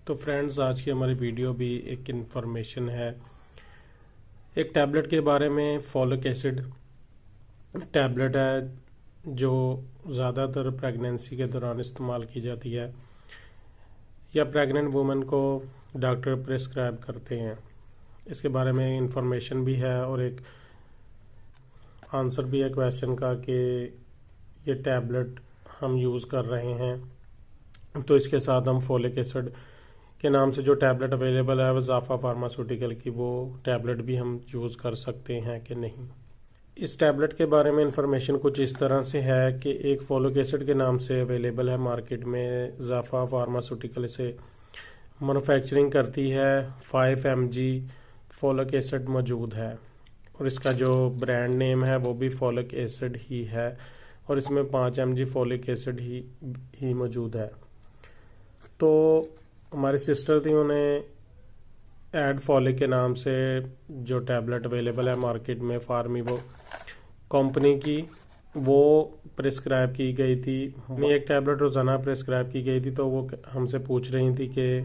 تو فرینڈز، آج کی ہماری ویڈیو بھی ایک انفارمیشن ہے ایک ٹیبلٹ کے بارے میں۔ فولک ایسڈ ٹیبلٹ ہے جو زیادہ تر پریگنینسی کے دوران استعمال کی جاتی ہے یا پریگننٹ وومن کو ڈاکٹر پرسکرائب کرتے ہیں۔ اس کے بارے میں انفارمیشن بھی ہے اور ایک آنسر بھی ہے کویشچن کا کہ یہ ٹیبلٹ ہم یوز کر رہے ہیں تو اس کے ساتھ ہم فولک ایسڈ کے نام سے جو ٹیبلٹ اویلیبل ہے وظافہ فارماسیوٹیکل کی، وہ ٹیبلٹ بھی ہم یوز کر سکتے ہیں کہ نہیں۔ اس ٹیبلٹ کے بارے میں انفارمیشن کچھ اس طرح سے ہے کہ ایک فولک ایسڈ کے نام سے اویلیبل ہے مارکیٹ میں۔ وظافہ فارماسیوٹیکل سے مینوفیکچرنگ کرتی ہے۔ 5 mg فولک ایسڈ موجود ہے اور اس کا جو برانڈ نیم ہے وہ بھی فولک ایسڈ ہی ہے اور اس میں 5 mg فولک ایسڈ ہی موجود ہے۔ تو ہماری سسٹر تھی، انہیں ایڈ فولک کے نام سے جو ٹیبلٹ اویلیبل ہے مارکیٹ میں فارمیو کمپنی کی، وہ پرسکرائب کی گئی تھی۔ ایک ٹیبلٹ روزانہ پرسکرائب کی گئی تھی تو وہ ہم سے پوچھ رہی تھی کہ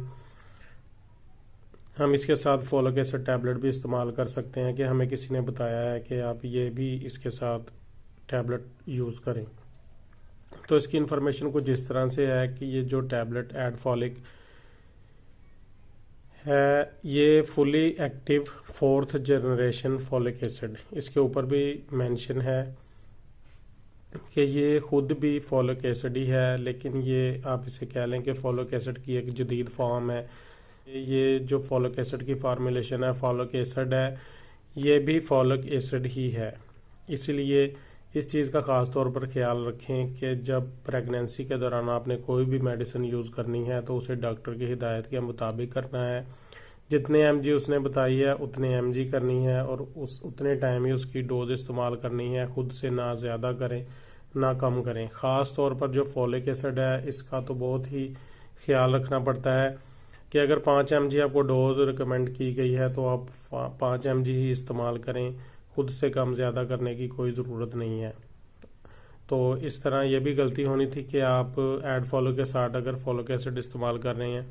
ہم اس کے ساتھ فولک ایسڈ ٹیبلٹ بھی استعمال کر سکتے ہیں کہ ہمیں کسی نے بتایا ہے کہ آپ یہ بھی اس کے ساتھ ٹیبلٹ یوز کریں۔ تو اس کی انفارمیشن کچھ اس طرح سے ہے کہ یہ جو ٹیبلٹ ایڈ فولک ہے یہ fully active 4th generation folic acid, اس کے اوپر بھی مینشن ہے کہ یہ خود بھی فولک ایسڈ ہی ہے، لیکن یہ آپ اسے کہہ لیں کہ فولک ایسڈ کی ایک جدید فارم ہے۔ یہ جو فولک ایسڈ کی فارمولیشن ہے فولک ایسڈ ہے، یہ بھی فولک ایسڈ ہی ہے۔ اس لیے اس چیز کا خاص طور پر خیال رکھیں کہ جب پریگنینسی کے دوران آپ نے کوئی بھی میڈیسن یوز کرنی ہے تو اسے ڈاکٹر کی ہدایت کے مطابق کرنا ہے۔ جتنے mg اس نے بتائی ہے اتنے mg کرنی ہے اور اتنے ٹائم ہی اس کی ڈوز استعمال کرنی ہے۔ خود سے نہ زیادہ کریں نہ کم کریں۔ خاص طور پر جو فولک ایسڈ ہے اس کا تو بہت ہی خیال رکھنا پڑتا ہے کہ اگر 5 mg آپ کو ڈوز ریکمینڈ کی گئی ہے تو آپ 5 mg ہی استعمال کریں، خود سے کم زیادہ کرنے کی کوئی ضرورت نہیں ہے۔ تو اس طرح یہ بھی غلطی ہونی تھی کہ آپ ایڈ فولک کے ساتھ اگر فولک ایسڈ استعمال کر رہے ہیں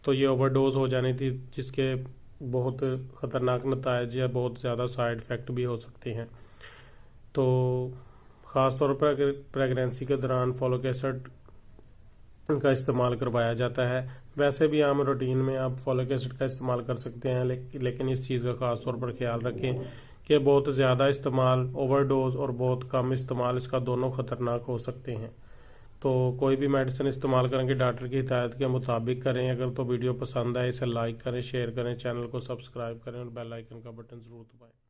تو یہ اوور ڈوز ہو جانی تھی، جس کے بہت خطرناک نتائج یا بہت زیادہ سائیڈ افیکٹ بھی ہو سکتے ہیں۔ تو خاص طور پر پریگنینسی کے دوران فولک ایسڈ کا استعمال کروایا جاتا ہے۔ ویسے بھی عام روٹین میں آپ فولک ایسڈ کا استعمال کر سکتے ہیں، لیکن اس چیز کا خاص طور پر خیال رکھیں کہ بہت زیادہ استعمال، اوور ڈوز اور بہت کم استعمال، اس کا دونوں خطرناک ہو سکتے ہیں۔ تو کوئی بھی میڈیسن استعمال کریں کہ ڈاکٹر کی ہدایت کے مطابق کریں۔ اگر تو ویڈیو پسند آئے اسے لائک کریں، شیئر کریں، چینل کو سبسکرائب کریں اور بیل آئیکن کا بٹن ضرور دبائیں۔